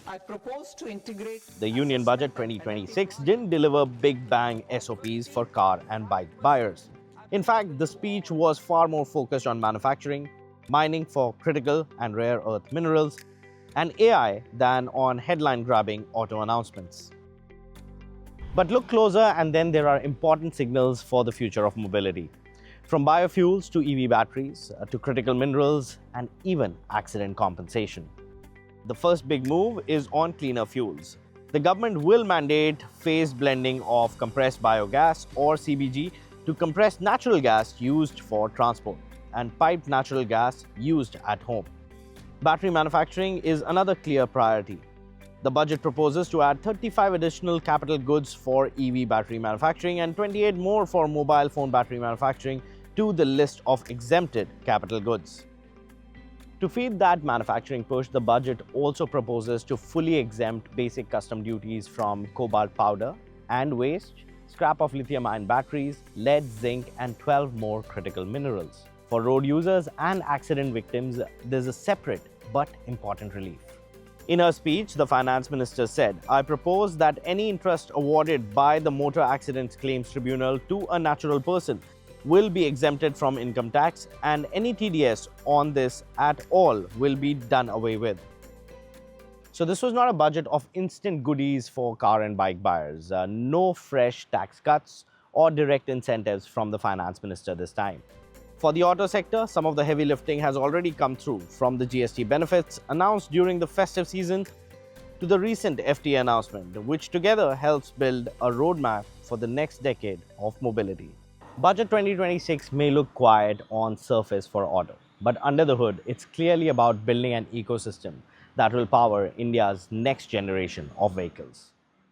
I propose to integrate The Union Budget 2026 didn't deliver big bang SOPs for car and bike buyers. In fact, the speech was far more focused on manufacturing, mining for critical and rare earth minerals, and AI than on headline grabbing auto announcements. But look closer, and then there are important signals for the future of mobility. From biofuels to EV batteries, to critical minerals, and even accident compensation. The first big move is on cleaner fuels. The government will mandate phased blending of compressed biogas or CBG to compressed natural gas used for transport and piped natural gas used at home. Battery manufacturing is another clear priority. The budget proposes to add 35 additional capital goods for EV battery manufacturing and 28 more for mobile phone battery manufacturing to the list of exempted capital goods. To feed that manufacturing push, the budget also proposes to fully exempt basic custom duties from cobalt powder and waste, scrap of lithium-ion batteries, lead, zinc, and 12 more critical minerals. For road users and accident victims, there's a separate but important relief. In her speech, the finance minister said, "I propose that any interest awarded by the Motor Accidents Claims Tribunal to a natural person will be exempted from income tax, and any TDS on this at all will be done away with." So this was not a budget of instant goodies for car and bike buyers. No fresh tax cuts or direct incentives from the finance minister this time. For the auto sector, some of the heavy lifting has already come through, from the GST benefits announced during the festive season to the recent FTA announcement, which together helps build a roadmap for the next decade of mobility. Budget 2026 may look quiet on surface for auto, but under the hood, it's clearly about building an ecosystem that will power India's next generation of vehicles.